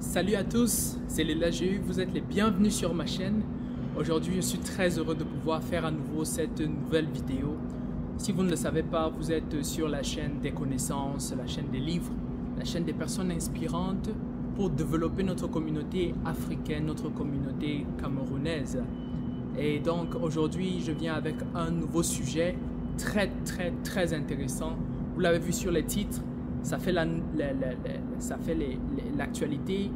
Salut à tous, c'est Léla GU, vous êtes les bienvenus sur ma chaîne. Aujourd'hui, je suis très heureux de pouvoir faire à nouveau cette nouvelle vidéo. Si vous ne le savez pas, vous êtes sur la chaîne des connaissances, la chaîne des livres, la chaîne des personnes inspirantes pour développer notre communauté africaine, notre communauté camerounaise. Et donc aujourd'hui, je viens avec un nouveau sujet très intéressant. Vous l'avez vu sur les titres. Ça fait l'actualité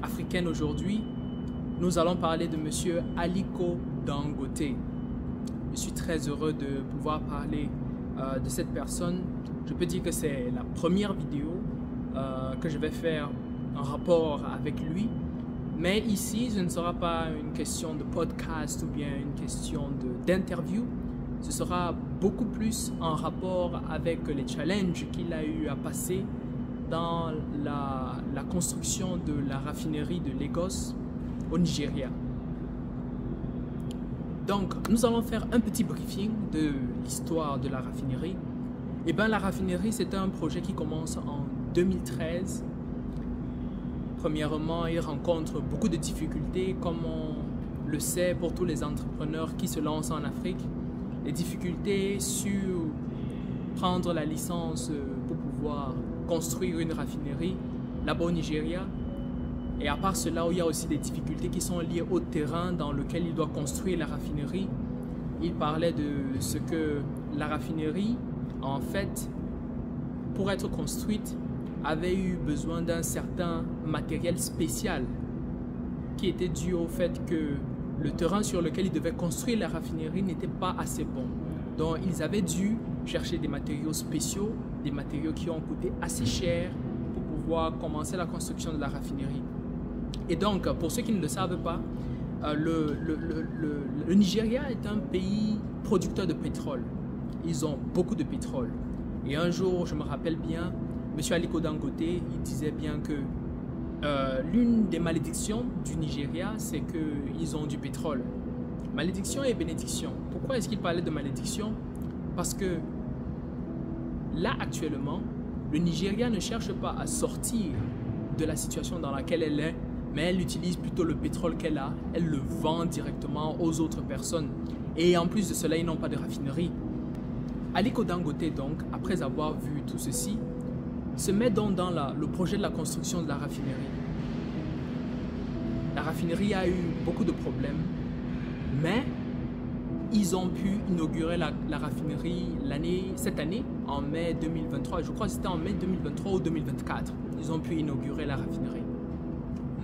africaine aujourd'hui. Nous allons parler de Monsieur Aliko Dangote. Je suis très heureux de pouvoir parler de cette personne. Je peux dire que c'est la première vidéo que je vais faire en rapport avec lui. Mais ici, ce ne sera pas une question de podcast ou bien une question d'interview. Ce sera beaucoup plus en rapport avec les challenges qu'il a eu à passer dans la construction de la raffinerie de Lagos au Nigeria. Donc, nous allons faire un petit briefing de l'histoire de la raffinerie. Et bien, la raffinerie, c'est un projet qui commence en 2013. Premièrement, il rencontre beaucoup de difficultés, comme on le sait pour tous les entrepreneurs qui se lancent en Afrique. Les difficultés sur prendre la licence pour pouvoir construire une raffinerie là-bas au Nigeria. Et à part cela, il y a aussi des difficultés qui sont liées au terrain dans lequel il doit construire la raffinerie. Il parlait de ce que la raffinerie, en fait, pour être construite, avait eu besoin d'un certain matériel spécial qui était dû au fait que le terrain sur lequel ils devaient construire la raffinerie n'était pas assez bon. Donc, ils avaient dû chercher des matériaux spéciaux, des matériaux qui ont coûté assez cher pour pouvoir commencer la construction de la raffinerie. Et donc, pour ceux qui ne le savent pas, le Nigeria est un pays producteur de pétrole. Ils ont beaucoup de pétrole. Et un jour, je me rappelle bien, M. Aliko Dangote, il disait bien que l'une des malédictions du Nigeria, c'est qu'ils ont du pétrole. Malédiction et bénédiction. Pourquoi est-ce qu'il parlait de malédiction? Parce que là, actuellement, le Nigeria ne cherche pas à sortir de la situation dans laquelle elle est, mais elle utilise plutôt le pétrole qu'elle a, elle le vend directement aux autres personnes. Et en plus de cela, ils n'ont pas de raffinerie. Aliko Dangote, donc, après avoir vu tout ceci, se met donc dans le projet de la construction de la raffinerie. La raffinerie a eu beaucoup de problèmes, mais ils ont pu inaugurer la raffinerie cette année, en mai 2023. Je crois que c'était en mai 2023 ou 2024. Ils ont pu inaugurer la raffinerie.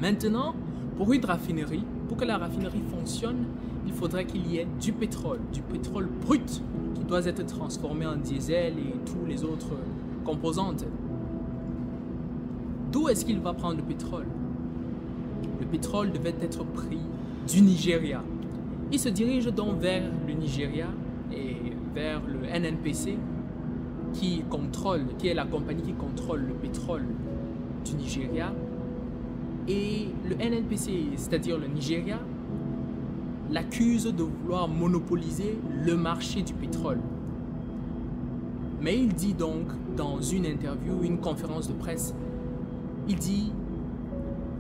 Maintenant, pour une raffinerie, pour que la raffinerie fonctionne, il faudrait qu'il y ait du pétrole brut, qui doit être transformé en diesel et tous les autres composantes. D'où est-ce qu'il va prendre le pétrole? Le pétrole devait être pris du Nigeria. Il se dirige donc vers le Nigeria et vers le NNPC qui est la compagnie qui contrôle le pétrole du Nigeria. Et le NNPC, c'est-à-dire le Nigeria, l'accuse de vouloir monopoliser le marché du pétrole. Mais il dit donc dans une interview, une conférence de presse, il dit: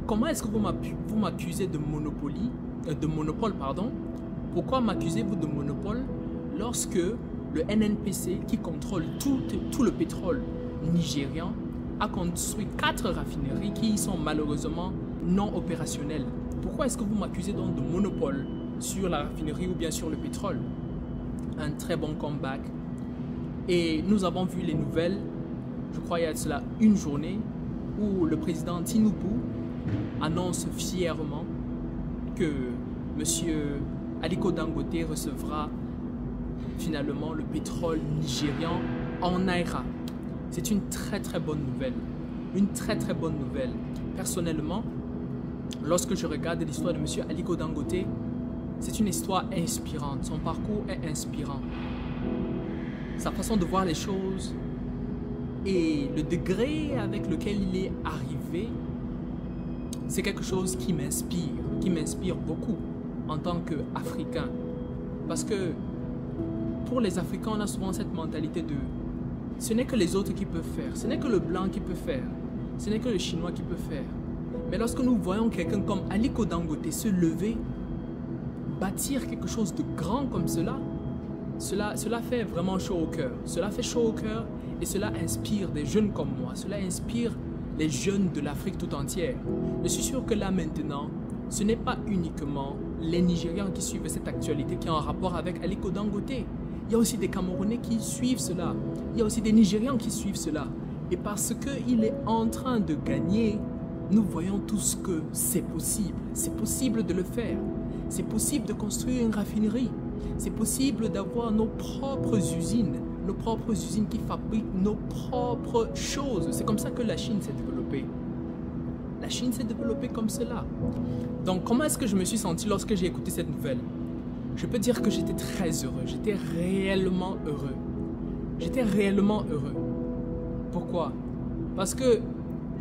comment est-ce que vous m'accusez de monopole? Pourquoi m'accusez-vous de monopole lorsque le NNPC, qui contrôle tout le pétrole nigérian, a construit 4 raffineries qui sont malheureusement non opérationnelles? Pourquoi est-ce que vous m'accusez donc de monopole sur la raffinerie ou bien sur le pétrole? Un très bon comeback. Et nous avons vu les nouvelles, je crois il y a de cela une journée, où le président Tinubu annonce fièrement que M. Aliko Dangote recevra finalement le pétrole nigérian en Naira. C'est une très bonne nouvelle. Une très bonne nouvelle. Personnellement, lorsque je regarde l'histoire de M. Aliko Dangote, c'est une histoire inspirante. Son parcours est inspirant. Sa façon de voir les choses et le degré avec lequel il est arrivé, c'est quelque chose qui m'inspire beaucoup en tant qu'Africain. Parce que pour les Africains, on a souvent cette mentalité de ce n'est que les autres qui peuvent faire, ce n'est que le blanc qui peut faire, ce n'est que le chinois qui peut faire. Mais lorsque nous voyons quelqu'un comme Aliko Dangote se lever, bâtir quelque chose de grand comme cela fait vraiment chaud au cœur. Cela fait chaud au cœur et cela inspire des jeunes comme moi. Cela inspire les jeunes de l'Afrique tout entière. Je suis sûr que là maintenant, ce n'est pas uniquement les Nigérians qui suivent cette actualité qui est en rapport avec Aliko Dangote. Il y a aussi des Camerounais qui suivent cela. Il y a aussi des Nigérians qui suivent cela. Et parce qu'il est en train de gagner, nous voyons tous que c'est possible. C'est possible de le faire. C'est possible de construire une raffinerie. C'est possible d'avoir nos propres usines qui fabriquent nos propres choses. C'est comme ça que la Chine s'est développée. La Chine s'est développée comme cela. Donc, comment est-ce que je me suis senti lorsque j'ai écouté cette nouvelle? Je peux dire que j'étais très heureux. J'étais réellement heureux. J'étais réellement heureux. Pourquoi? Parce que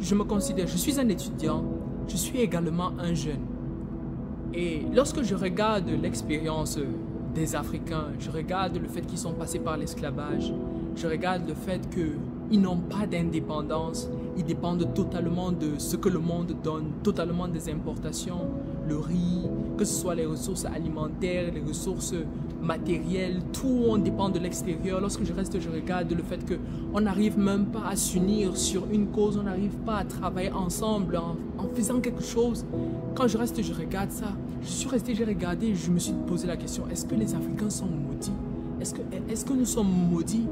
je me considère, je suis un étudiant, je suis également un jeune. Et lorsque je regarde l'expérience des Africains, je regarde le fait qu'ils sont passés par l'esclavage, je regarde le fait qu'ils n'ont pas d'indépendance, ils dépendent totalement de ce que le monde donne, totalement des importations, le riz, que ce soit les ressources alimentaires, les ressources matérielles, tout on dépend de l'extérieur. Lorsque je regarde le fait qu'on n'arrive même pas à s'unir sur une cause, on n'arrive pas à travailler ensemble en faisant quelque chose. Quand je regarde ça, je suis resté, j'ai regardé, je me suis posé la question, est-ce que les Africains sont maudits? Est-ce que nous sommes maudits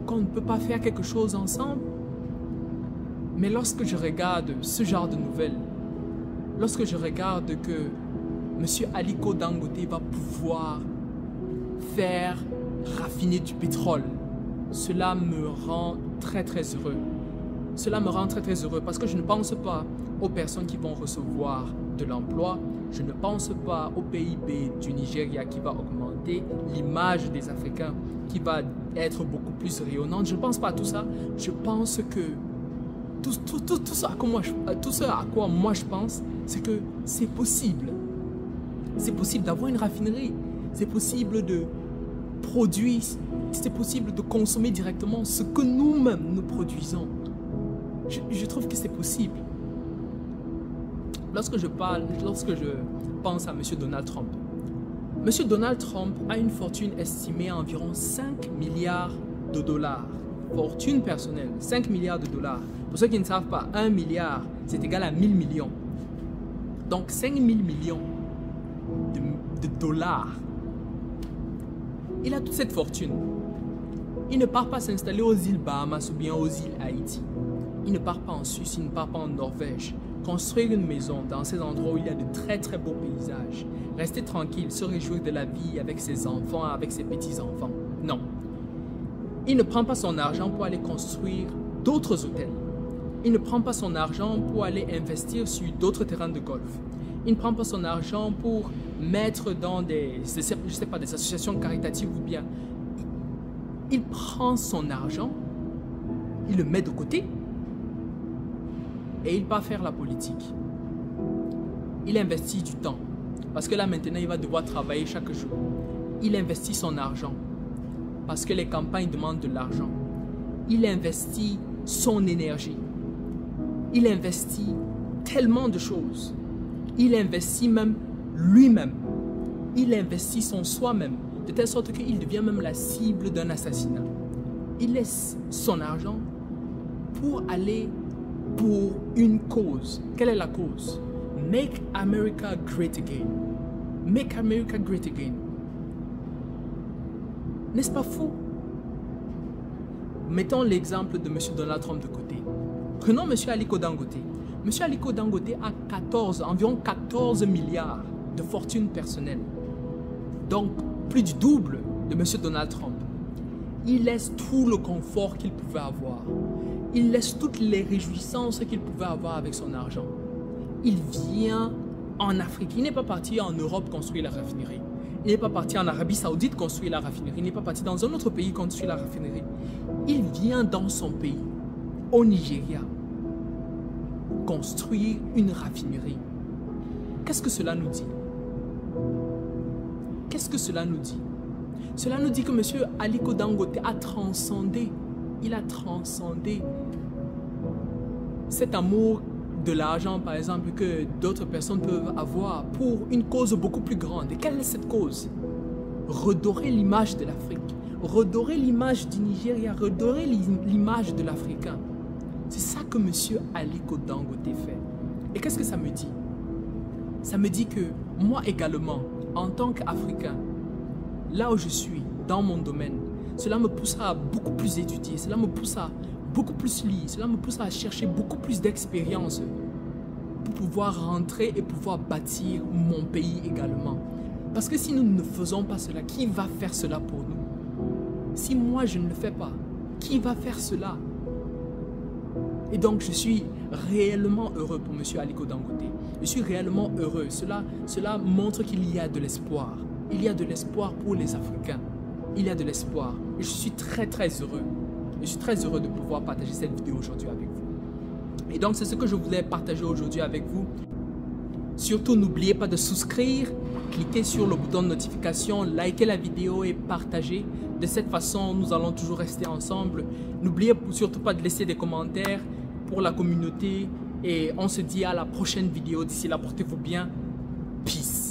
qu'on ne peut pas faire quelque chose ensemble? Mais lorsque je regarde ce genre de nouvelles, lorsque je regarde que M. Aliko Dangote va pouvoir faire raffiner du pétrole, cela me rend très très heureux. Cela me rend très très heureux parce que je ne pense pas aux personnes qui vont recevoir de l'emploi. Je ne pense pas au PIB du Nigeria qui va augmenter, l'image des Africains qui va être beaucoup plus rayonnante. Je ne pense pas à tout ça. Je pense que tout ce à quoi moi je pense, c'est que c'est possible. C'est possible d'avoir une raffinerie. C'est possible de produire. C'est possible de consommer directement ce que nous-mêmes nous produisons. Je trouve que c'est possible. Lorsque je pense à M. Donald Trump, M. Donald Trump a une fortune estimée à environ 5 milliards de dollars. Fortune personnelle, 5 milliards de dollars. Pour ceux qui ne savent pas, 1 milliard, c'est égal à 1000 millions. Donc 5 000 millions de dollars. Il a toute cette fortune. Il ne part pas s'installer aux îles Bahamas ou bien aux îles Haïti. Il ne part pas en Suisse, il ne part pas en Norvège. Construire une maison dans ces endroits où il y a de très très beaux paysages. Rester tranquille, se réjouir de la vie avec ses enfants, avec ses petits-enfants. Non. Il ne prend pas son argent pour aller construire d'autres hôtels. Il ne prend pas son argent pour aller investir sur d'autres terrains de golf. Il ne prend pas son argent pour mettre dans des associations caritatives ou bien. Il prend son argent, il le met de côté et il part faire la politique. Il investit du temps parce que là maintenant il va devoir travailler chaque jour. Il investit son argent parce que les campagnes demandent de l'argent. Il investit son énergie. Il investit tellement de choses. Il investit même lui-même. Il investit son soi-même, de telle sorte qu'il devient même la cible d'un assassinat. Il laisse son argent pour aller pour une cause. Quelle est la cause? Make America Great Again. Make America Great Again. N'est-ce pas fou? Mettons l'exemple de M. Donald Trump de côté. Prenons M. Aliko Dangote. M. Aliko Dangote a environ 14 milliards de fortune personnelle. Donc, plus du double de M. Donald Trump. Il laisse tout le confort qu'il pouvait avoir. Il laisse toutes les réjouissances qu'il pouvait avoir avec son argent. Il vient en Afrique. Il n'est pas parti en Europe construire la raffinerie. Il n'est pas parti en Arabie Saoudite construire la raffinerie. Il n'est pas parti dans un autre pays construire la raffinerie. Il vient dans son pays, au Nigeria, construire une raffinerie. Qu'est-ce que cela nous dit? Qu'est-ce que cela nous dit? Cela nous dit que M. Aliko Dangote a transcendé. Il a transcendé cet amour de l'argent, par exemple, que d'autres personnes peuvent avoir pour une cause beaucoup plus grande. Et quelle est cette cause? Redorer l'image de l'Afrique, redorer l'image du Nigeria, redorer l'image de l'Africain. C'est ça que M. Aliko Dangote fait. Et qu'est-ce que ça me dit? Ça me dit que moi également, en tant qu'Africain, là où je suis, dans mon domaine, cela me poussera à beaucoup plus étudier, cela me pousse à beaucoup plus lire, cela me pousse à chercher beaucoup plus d'expérience pour pouvoir rentrer et pouvoir bâtir mon pays également. Parce que si nous ne faisons pas cela, qui va faire cela pour nous? Si moi je ne le fais pas, qui va faire cela? Et donc je suis réellement heureux pour M. Aliko Dangote. Je suis réellement heureux. Cela montre qu'il y a de l'espoir. Il y a de l'espoir pour les Africains. Il y a de l'espoir. Et je suis très heureux. Je suis très heureux de pouvoir partager cette vidéo aujourd'hui avec vous. Et donc c'est ce que je voulais partager aujourd'hui avec vous. Surtout n'oubliez pas de souscrire, cliquez sur le bouton de notification, likez la vidéo et partagez. De cette façon, nous allons toujours rester ensemble. N'oubliez surtout pas de laisser des commentaires pour la communauté. Et on se dit à la prochaine vidéo. D'ici là, portez-vous bien. Peace.